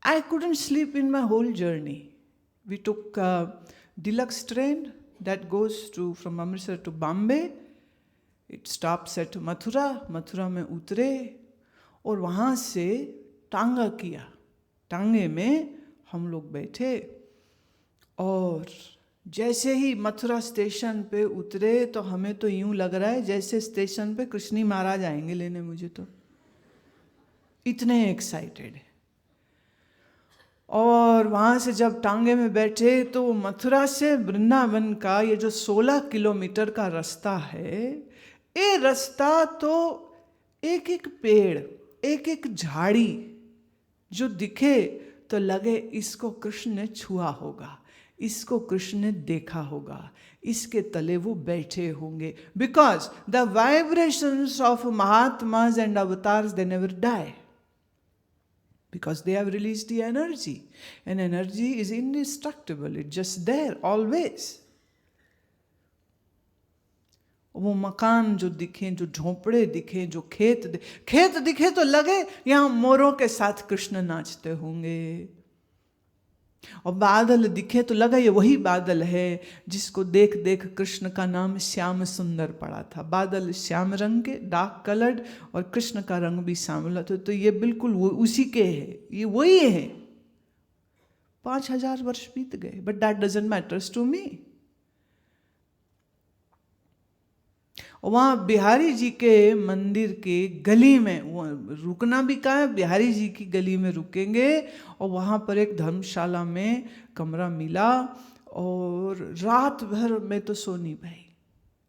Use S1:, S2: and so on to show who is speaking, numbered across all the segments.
S1: I couldn't sleep in my whole journey. We took a deluxe train that goes from Amritsar to Bombay. It stops at Mathura. Mathura में उतरे और वहाँ से टांगा किया. टांगे में हम लोग बैठे और जैसे ही मथुरा स्टेशन पे उतरे तो हमें तो यूं लग रहा है जैसे स्टेशन पे कृष्णी महाराज आएंगे लेने मुझे. तो इतने एक्साइटेड है. और वहाँ से जब टांगे में बैठे तो मथुरा से वृंदावन का ये जो 16 किलोमीटर का रास्ता है, ये रास्ता तो एक एक पेड़, एक एक झाड़ी जो दिखे तो लगे इसको कृष्ण ने छुआ होगा, इसको कृष्ण ने देखा होगा, इसके तले वो बैठे होंगे. Because the vibrations of mahatmas and avatars they never die. Because they have released the energy. And energy is indestructible. It's just there, always. वो मकान जो दिखे, जो झोंपड़े दिखे, जो खेत दिखे तो लगे यहाँ मोरों के साथ कृष्ण नाचते होंगे. और बादल दिखे तो लगा ये वही बादल है जिसको देख देख कृष्ण का नाम श्याम सुंदर पड़ा था. बादल श्याम रंग के, डार्क कलर्ड, और कृष्ण का रंग भी श्यामला. तो ये बिल्कुल वो उसी के है, ये वही है. 5000 वर्ष बीत गए, but that doesn't matters to me. वहाँ बिहारी जी के मंदिर के गली में रुकना भी कहाँ है, बिहारी जी की गली में रुकेंगे. और वहाँ पर एक धर्मशाला में कमरा मिला और रात भर में तो सो नहीं पाई.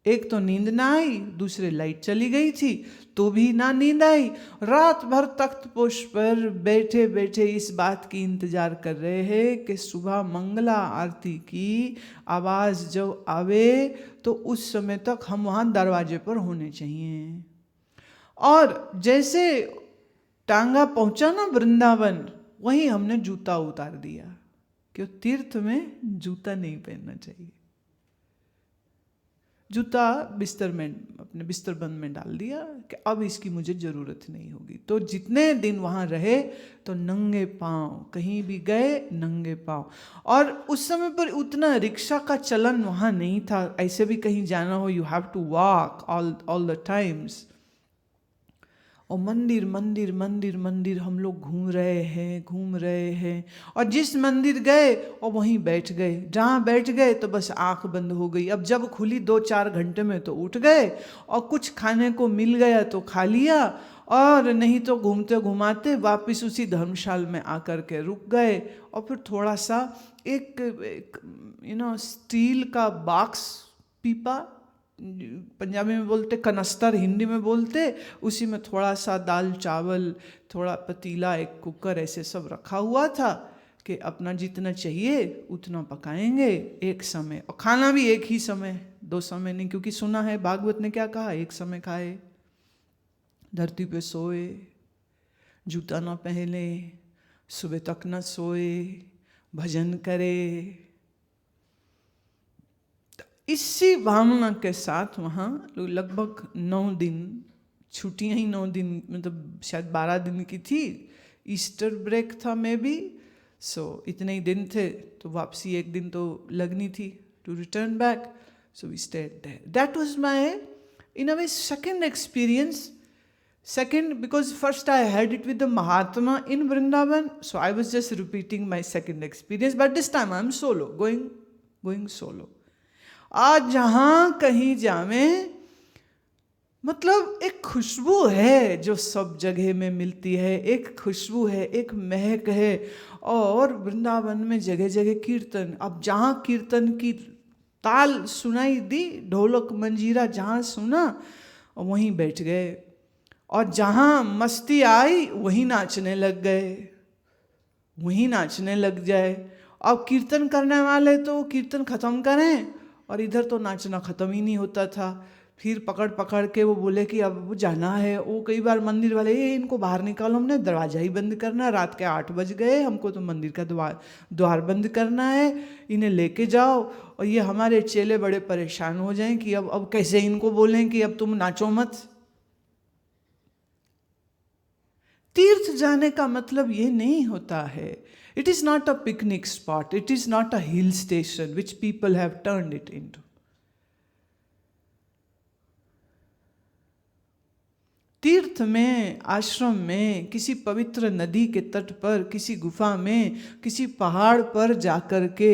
S1: एक तो नींद ना आई, दूसरे लाइट चली गई थी तो भी ना नींद आई. रात भर तख्त पोष पर बैठे बैठे इस बात की इंतजार कर रहे हैं कि सुबह मंगला आरती की आवाज़ जब आवे तो उस समय तक हम वहाँ दरवाजे पर होने चाहिए. और जैसे टांगा पहुँचा ना वृंदावन, वहीं हमने जूता उतार दिया कि तीर्थ में जूता नहीं पहनना चाहिए. जूता बिस्तर में, अपने बिस्तर बंद में डाल दिया कि अब इसकी मुझे ज़रूरत नहीं होगी. तो जितने दिन वहाँ रहे तो नंगे पाँव, कहीं भी गए नंगे पाँव. और उस समय पर उतना रिक्शा का चलन वहाँ नहीं था. ऐसे भी कहीं जाना हो you have to walk all the times. और मंदिर मंदिर मंदिर मंदिर हम लोग घूम रहे हैं. और जिस मंदिर गए और वहीं बैठ गए. जहाँ बैठ गए तो बस आंख बंद हो गई. अब जब खुली 2-4 घंटे में तो उठ गए और कुछ खाने को मिल गया तो खा लिया, और नहीं तो घूमते घुमाते वापस उसी धर्मशाला में आकर के रुक गए. और फिर थोड़ा सा एक स्टील का बॉक्स, पीपा पंजाबी में बोलते, कनस्तर हिंदी में बोलते, उसी में थोड़ा सा दाल चावल, थोड़ा पतीला, एक कुकर, ऐसे सब रखा हुआ था कि अपना जितना चाहिए उतना पकाएंगे एक समय. और खाना भी एक ही समय, 2 समय नहीं, क्योंकि सुना है भागवत ने क्या कहा, एक समय खाए, धरती पे सोए, जूता ना पहने, सुबह तक ना सोए, भजन करे. इसी भावना के साथ वहाँ लगभग 9 दिन, छुट्टियाँ ही 9 दिन, मतलब शायद 12 दिन की थी. ईस्टर ब्रेक था मे बी. सो इतने ही दिन थे तो वापसी 1 दिन तो लगनी थी to return back. So we stayed there. That was my in a way second experience. Second, because first I had it with the Mahatma in Vrindavan, so I was just repeating my second experience. But this time I'm solo, going solo. आज जहाँ कहीं जावे, मतलब एक खुशबू है जो सब जगह में मिलती है. एक खुशबू है, एक महक है. और वृंदावन में जगह जगह कीर्तन. अब जहाँ कीर्तन की ताल सुनाई दी, ढोलक मंजीरा जहाँ सुना, वहीं बैठ गए. और जहाँ मस्ती आई वहीं नाचने लग गए, वहीं नाचने लग जाए. अब कीर्तन करने वाले तो कीर्तन ख़त्म करें, और इधर तो नाचना ख़त्म ही नहीं होता था. फिर पकड़ के वो बोले कि अब जाना है. वो कई बार मंदिर वाले, ये इनको बाहर निकालो, हमने दरवाज़ा ही बंद करना है, रात के 8 बज गए, हमको तो मंदिर का द्वार बंद करना है, इन्हें लेके जाओ. और ये हमारे चेले बड़े परेशान हो जाएं कि अब कैसे इनको बोलें कि अब तुम नाचो मत. तीर्थ जाने का मतलब ये नहीं होता है, it is not a picnic spot, it is not a hill station which people have turned it into. तीर्थ में, आश्रम में, किसी पवित्र नदी के तट पर, किसी गुफा में, किसी पहाड़ पर जाकर के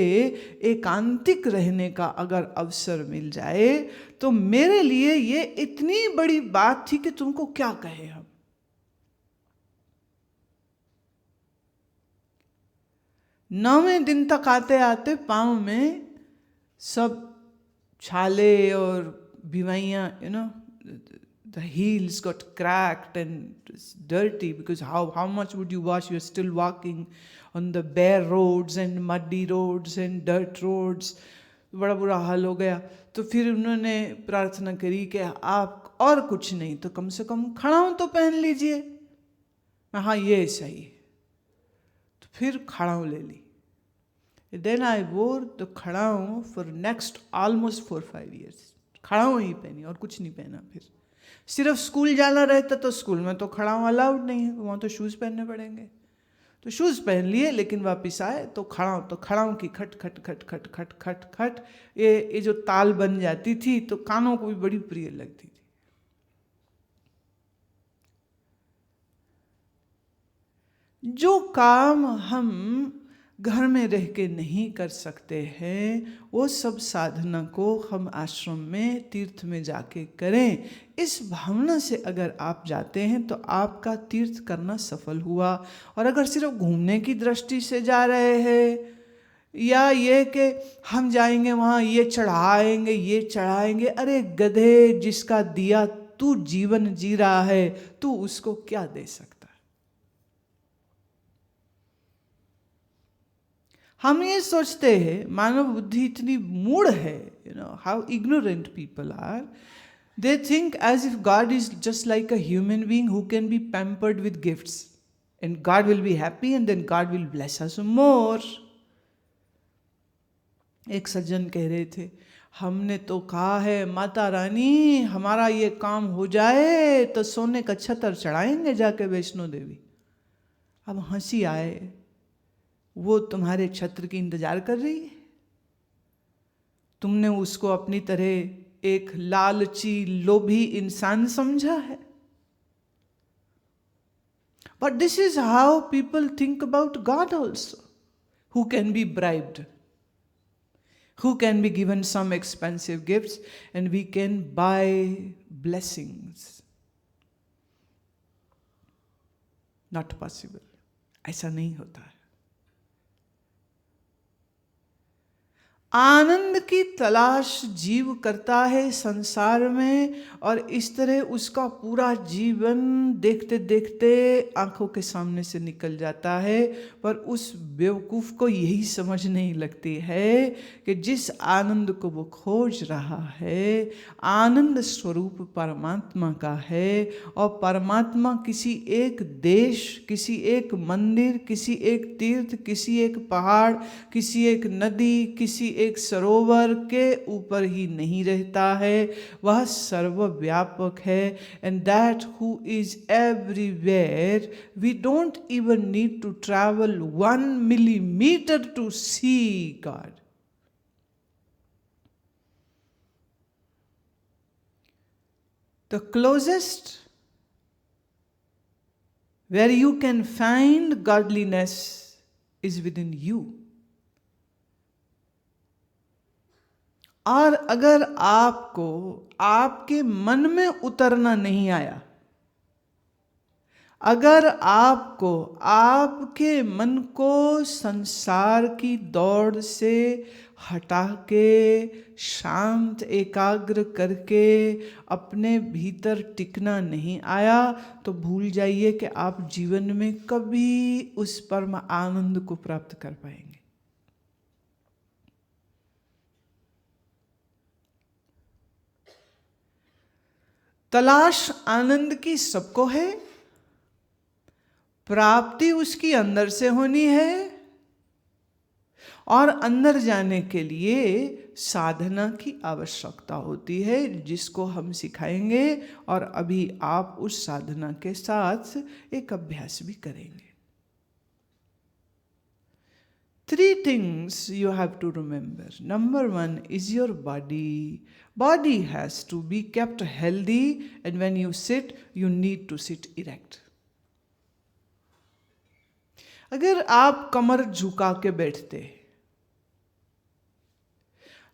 S1: एकांतिक रहने का अगर अवसर मिल जाए तो मेरे लिए ये इतनी बड़ी बात थी कि तुमको क्या कहे हम। नौवें दिन तक आते आते पाँव में सब छाले और बीमारियाँ, the heels got cracked and dirty because how much would you wash? You're still walking on the bare roads and muddy roads and dirt roads. बड़ा बुरा हाल हो गया। तो फिर उन्होंने प्रार्थना करी कि आप और कुछ नहीं तो कम से कम खड़ाऊं तो पहन लीजिए। हाँ ये सही। तो फिर खड़ाऊं ले ली। Then I wore the खड़ाऊं for next almost 4-5 years। खड़ाऊं ही पहनी और कुछ नहीं पहना। फिर सिर्फ स्कूल जाना रहता तो स्कूल में तो खड़ाऊं अलाउड नहीं है, वहाँ तो शूज़ पहनने पड़ेंगे। तो शूज़ पहन लिए, लेकिन वापस आए तो खड़ाऊं की खट खट खट खट खट खट खट ये जो ताल बन जाती थी तो कानों को भी बड़ी प्रिय लगती थी। जो काम हम घर में रह के नहीं कर सकते हैं वो सब साधना को हम आश्रम में, तीर्थ में जाके करें। इस भावना से अगर आप जाते हैं तो आपका तीर्थ करना सफल हुआ। और अगर सिर्फ घूमने की दृष्टि से जा रहे हैं या ये कि हम जाएंगे वहाँ ये चढ़ाएंगे ये चढ़ाएंगे, अरे गधे, जिसका दिया तू जीवन जी रहा है तू उसको क्या दे सकता। हम ये सोचते हैं, मानव बुद्धि इतनी मूढ़ है, how ignorant people are. They think as if God is just like a human being who can be pampered with gifts and God will be happy and then God will bless us more. एक सज्जन कह रहे थे, हमने तो कहा है माता रानी हमारा ये काम हो जाए तो सोने का छतर चढ़ाएंगे जाके वैष्णो देवी। अब हंसी आए, वो तुम्हारे छत्र की इंतजार कर रही है, तुमने उसको अपनी तरह एक लालची लोभी इंसान समझा है। But this is how people think about God also, who can B bribed, who can be given some expensive gifts and we can buy blessings. Not possible. ऐसा नहीं होता है। आनंद की तलाश जीव करता है संसार में, और इस तरह उसका पूरा जीवन देखते देखते आंखों के सामने से निकल जाता है। पर उस बेवकूफ़ को यही समझ नहीं लगती है कि जिस आनंद को वो खोज रहा है आनंद स्वरूप परमात्मा का है, और परमात्मा किसी एक देश, किसी एक मंदिर, किसी एक तीर्थ, किसी एक पहाड़, किसी एक नदी, किसी एक सरोवर के ऊपर ही नहीं रहता है, वह सर्वव्यापक है। And that who is everywhere, we don't even need to travel 1 millimeter to see God. The closest where you can find godliness is within you. और अगर आपको आपके मन में उतरना नहीं आया, अगर आपको आपके मन को संसार की दौड़ से हटा के शांत एकाग्र करके अपने भीतर टिकना नहीं आया, तो भूल जाइए कि आप जीवन में कभी उस परम आनंद को प्राप्त कर पाएंगे। तलाश आनंद की सबको है, प्राप्ति उसकी अंदर से होनी है, और अंदर जाने के लिए साधना की आवश्यकता होती है, जिसको हम सिखाएंगे। और अभी आप उस साधना के साथ एक अभ्यास भी करेंगे। 3 things you have to remember. Number 1 is your body. Body has to be kept healthy, and when you sit, you need to sit erect. अगर आप कमर झुका के बैठते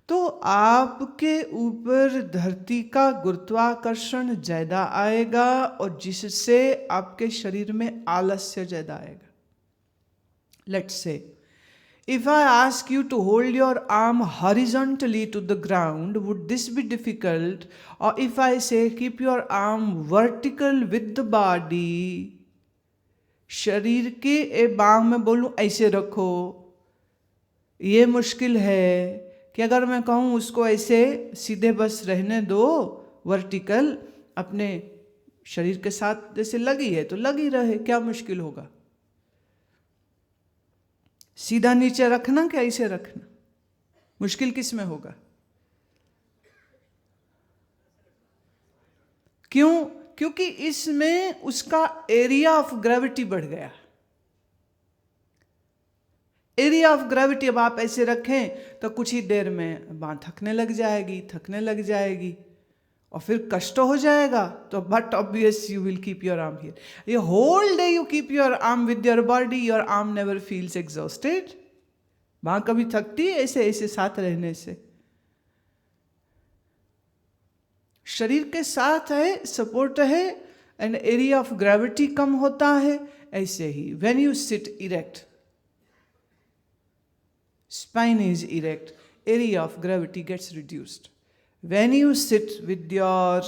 S1: तो आपके ऊपर धरती का गुरुत्वाकर्षण ज्यादा आएगा, और जिससे आपके शरीर में आलस्य ज्यादा आएगा। Let's say, if I ask you to hold your arm horizontally to the ground, would this be difficult? Or if I say keep your arm vertical with the body, शरीर के ए बांग में बोलूं ऐसे रखो, ये मुश्किल है कि अगर मैं कहूँ उसको ऐसे सीधे बस रहने दो, वर्टिकल अपने शरीर के साथ जैसे लगी है तो लगी रहे, क्या मुश्किल होगा? सीधा नीचे रखना कि ऐसे रखना? मुश्किल किस में होगा? क्यों? क्योंकि इसमें उसका एरिया ऑफ ग्रेविटी बढ़ गया। एरिया ऑफ ग्रेविटी अब आप ऐसे रखें तो कुछ ही देर में बांह थकने लग जाएगी और फिर कष्ट हो जाएगा। तो but obvious you will keep your arm here. ये whole day you keep your arm with your body, your arm never feels exhausted. बांह कभी थकती है ऐसे ऐसे साथ रहने से? शरीर के साथ है, सपोर्ट है, एंड एरिया ऑफ ग्रेविटी कम होता है। ऐसे ही when you sit erect, spine is erect, area of gravity gets reduced. When you sit with your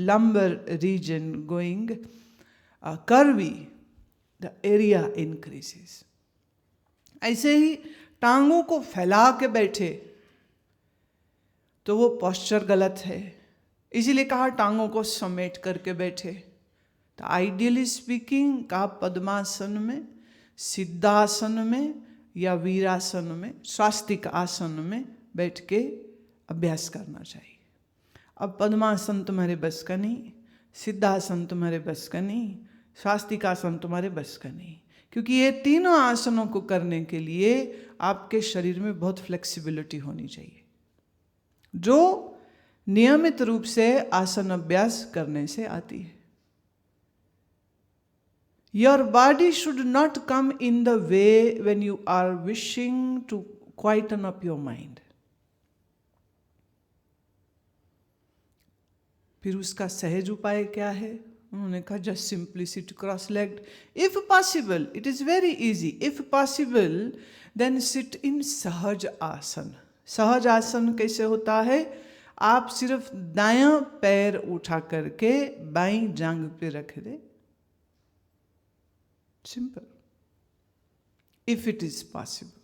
S1: lumbar region going curvy, the area increases. ऐसे ही टांगों को फैला के बैठे तो वो पोस्चर गलत है, इसीलिए कहा टांगों को समेट करके बैठे। तो आइडियली स्पीकिंग कहा पद्मासन में, सिद्धासन में या वीरासन में, स्वास्तिक आसन में बैठ के अभ्यास करना चाहिए। अब पद्मासन तुम्हारे बस का नहीं, सिद्धासन तुम्हारे बस का नहीं, स्वास्तिक आसन तुम्हारे बस का नहीं, क्योंकि ये तीनों आसनों को करने के लिए आपके शरीर में बहुत फ्लेक्सिबिलिटी होनी चाहिए, जो नियमित रूप से आसन अभ्यास करने से आती है। Your body should not come in the way when you are wishing to quieten up your mind. फिर उसका सहज उपाय क्या है? उन्होंने कहा just simply sit cross-legged. If possible, it is very easy. If possible, then sit in सहज आसन. सहज आसन कैसे होता है? आप सिर्फ दायां पैर उठा करके बाईं जांघ पे रख दे। Simple. If it is possible.